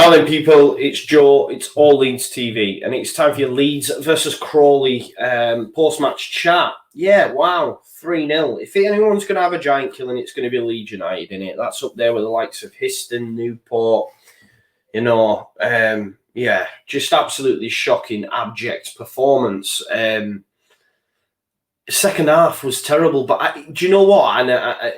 Now then, people, it's Joe, it's all Leeds TV, and it's time for your Leeds versus Crawley post-match chat. Yeah, wow, 3-0. If anyone's going to have a giant killing, it's going to be Leeds United, innit? That's up there with the likes of Histon, Newport, yeah, just absolutely shocking, abject performance. Second half was terrible, but do you know what? And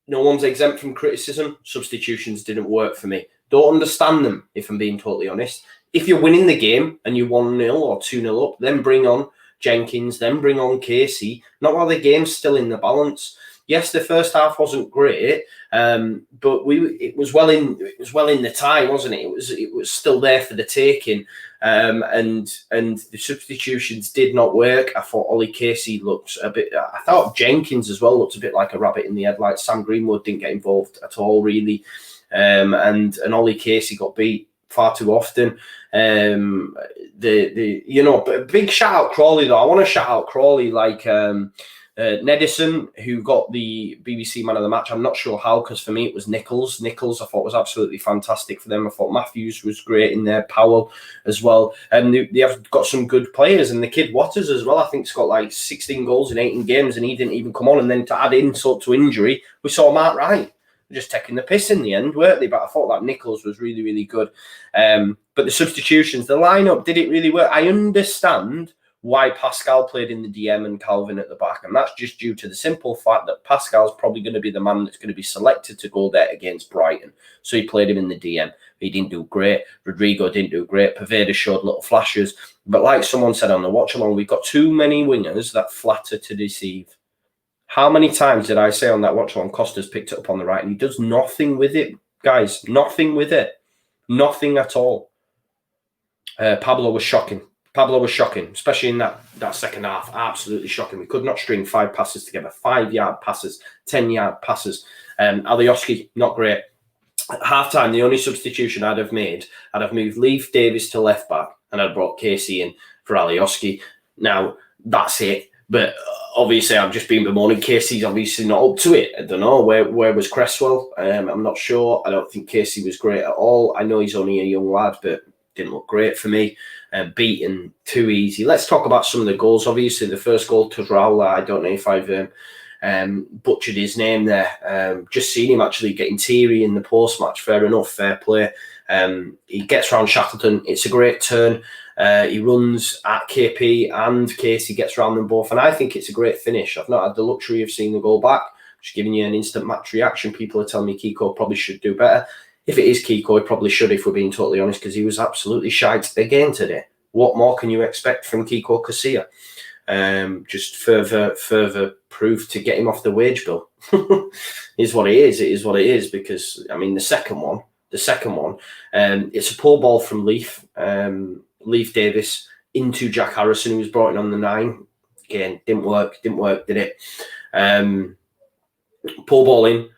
no one's exempt from criticism. Substitutions didn't work for me. Don't understand them, if I'm being totally honest. If you're winning the game and you're 1-0 or 2-0 up, then bring on Jenkins, then bring on Casey. Not while the game's still in the balance. Yes, the first half wasn't great, but it was well in the tie, wasn't it? It was still there for the taking, and the substitutions did not work. I thought Ollie Casey looked a bit. I thought Jenkins as well looked a bit like a rabbit in the headlights. Sam Greenwood didn't get involved at all, really, and Ollie Casey got beat far too often. But big shout out Crawley though. I want to shout out Crawley Nedison, who got the BBC Man of the Match. I'm not sure how, because for me it was Nichols. Nichols I thought was absolutely fantastic for them. I thought Matthews was great in there, Powell as well. And they have got some good players. And the kid Waters as well, I think, has got like 16 goals in 18 games, and he didn't even come on. And then to add insult to injury, we saw Mark Wright just taking the piss in the end, weren't they? But I thought that Nichols was really, really good. But the substitutions, the lineup, did it really work? I understand why Pascal played in the DM and Calvin at the back. And that's just due to the simple fact that Pascal's probably going to be the man that's going to be selected to go there against Brighton. So he played him in the DM. He didn't do great. Rodrigo didn't do great. Paveda showed little flashes. But like someone said on the watch-along, we've got too many wingers that flatter to deceive. How many times did I say on that watch-along, Costa's picked it up on the right and he does nothing with it, guys? Nothing with it. Nothing at all. Pablo was shocking. Especially in that second half. Absolutely shocking. We could not string 5 passes together. 5-yard passes, 10-yard passes. Alioski, not great. At half-time, the only substitution I'd have moved Leeds Davis to left-back, and I'd brought Casey in for Alioski. Now, that's it. But obviously, I've just been bemoaning Casey's obviously not up to it. I don't know. Where was Cresswell? I'm not sure. I don't think Casey was great at all. I know he's only a young lad, but didn't look great for me. Beaten too easy. Let's talk about some of the goals. Obviously, the first goal to Crawley, I don't know if I've butchered his name there. Just seen him actually getting teary in the post-match. Fair enough, fair play. He gets round Shackleton. It's a great turn. He runs at KP and Casey gets round them both. And I think it's a great finish. I've not had the luxury of seeing the goal back. Just giving you an instant match reaction. People are telling me Kiko probably should do better. If it is Kiko, he probably should, if we're being totally honest, because he was absolutely shite again today. What more can you expect from Kiko Casilla? Just further proof to get him off the wage bill. Is what it is. It is what it is, because, I mean, the second one, it's a poor ball from Leaf Davis into Jack Harrison, who was brought in on the 9. Again, didn't work, did it? Poor ball in.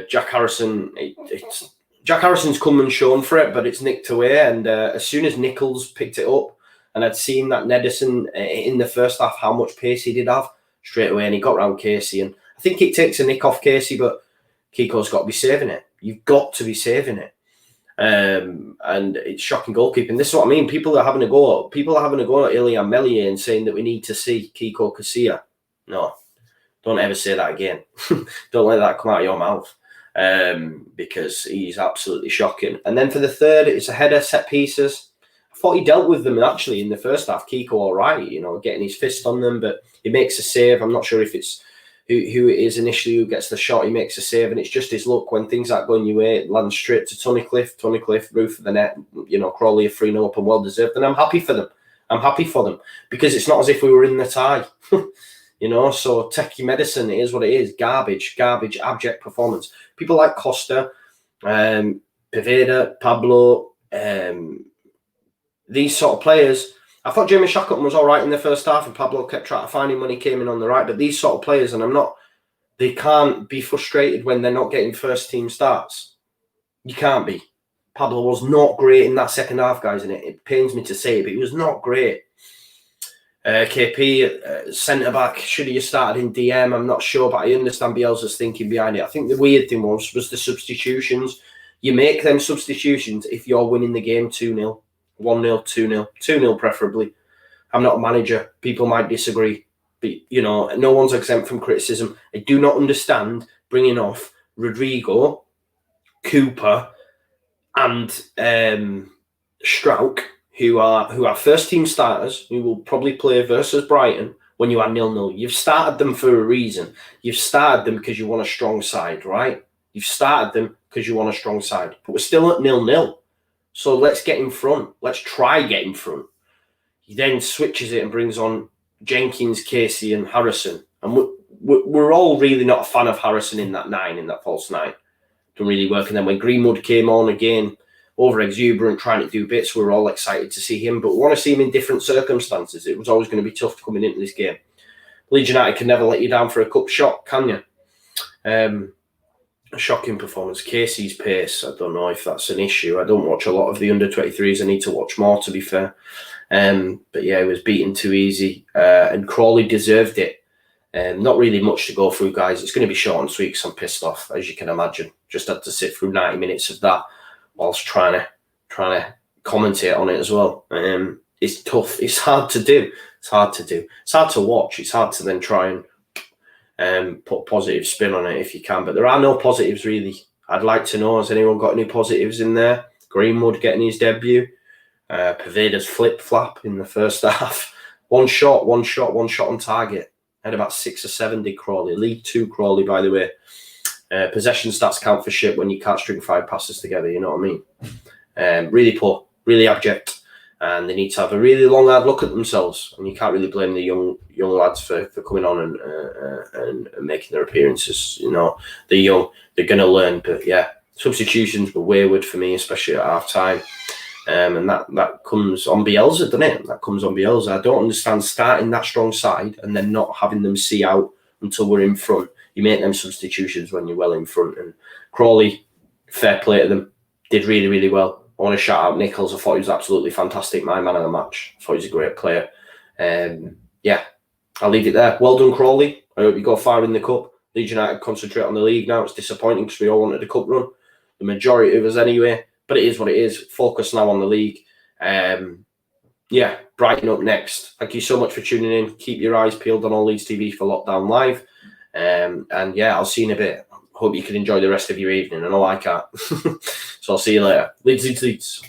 Jack Harrison, Jack Harrison's come and shown for it, but it's nicked away. And as soon as Nichols picked it up, and I'd seen that Nedison in the first half, how much pace he did have straight away, and he got round Casey. And I think it takes a nick off Casey, but Kiko's got to be saving it. You've got to be saving it. And it's shocking goalkeeping. This is what I mean. People are having a go at Ilian Meslier and saying that we need to see Kiko Casilla. No, don't ever say that again. Don't let that come out of your mouth. Because he's absolutely shocking. And then for the third, it's a header, set pieces. I thought he dealt with them actually in the first half. Kiko all right, getting his fist on them, but he makes a save. I'm not sure if it's who it is initially who gets the shot. He makes a save, and it's just his luck when things aren't going your way. It lands straight to Tunnicliffe, roof of the net. Crawley are 3-0 up and well deserved, and I'm happy for them. Because it's not as if we were in the tie. So techie medicine, it is what it is. Garbage, abject performance. People like Costa, Paveda, Pablo, these sort of players. I thought Jamie Shackleton was all right in the first half, and Pablo kept trying to find him when he came in on the right. But these sort of players, they can't be frustrated when they're not getting first team starts. You can't be. Pablo was not great in that second half, guys, and it pains me to say it, but he was not great. KP, centre-back, should he have started in DM? I'm not sure, but I understand Bielsa's thinking behind it. I think the weird thing was the substitutions. You make them substitutions if you're winning the game 2-0, 1-0, 2-0, 2-0 preferably. I'm not a manager. People might disagree. But, you know, no one's exempt from criticism. I do not understand bringing off Rodrigo, Cooper, and Strauch, who are first team starters, who will probably play versus Brighton when you are 0-0. You've started them for a reason. You've started them because you want a strong side, right? You've started them because you want a strong side. But we're still at 0-0. So let's get in front. Let's try get in front. He then switches it and brings on Jenkins, Casey, and Harrison. And we're all really not a fan of Harrison in that false 9. Don't really work. And then when Greenwood came on again, over exuberant, trying to do bits, we were all excited to see him. But we want to see him in different circumstances. It was always going to be tough coming into this game. Leeds United can never let you down for a cup shot, can you? A shocking performance. Casey's pace, I don't know if that's an issue. I don't watch a lot of the under-23s. I need to watch more, to be fair. But yeah, it was beaten too easy. And Crawley deserved it. Not really much to go through, guys. It's going to be short and sweet because I'm pissed off, as you can imagine. Just had to sit through 90 minutes of that whilst trying to commentate on it as well. It's tough. It's hard to do. It's hard to watch. It's hard to then try and put a positive spin on it if you can. But there are no positives, really. I'd like to know, has anyone got any positives in there? Greenwood getting his debut. Paveda's flip-flap in the first half. One shot on target. Had about 6 or 7, did Crawley. League 2 Crawley, by the way. Possession stats count for shit when you can't string 5 passes together, you know what I mean? Really poor, really abject. And they need to have a really long, hard look at themselves. And you can't really blame the young lads for coming on and making their appearances. You know, they're young, they're going to learn. But yeah, substitutions were wayward for me, especially at half-time. And that comes on Bielsa, doesn't it? That comes on Bielsa. I don't understand starting that strong side and then not having them see out until we're in front. You make them substitutions when you're well in front. And Crawley, fair play to them, did really, really well. I want to shout out Nichols. I thought he was absolutely fantastic. My man of the match. I thought he was a great player. Yeah, I'll leave it there. Well done, Crawley. I hope you go far in the cup. Leeds United concentrate on the league now. It's disappointing because we all wanted a cup run. The majority of us anyway. But it is what it is. Focus now on the league. Yeah, Brighton up next. Thank you so much for tuning in. Keep your eyes peeled on all Leeds TV for Lockdown Live. And yeah, I'll see you in a bit. Hope you can enjoy the rest of your evening. I know I can't. So I'll see you later. Leeds.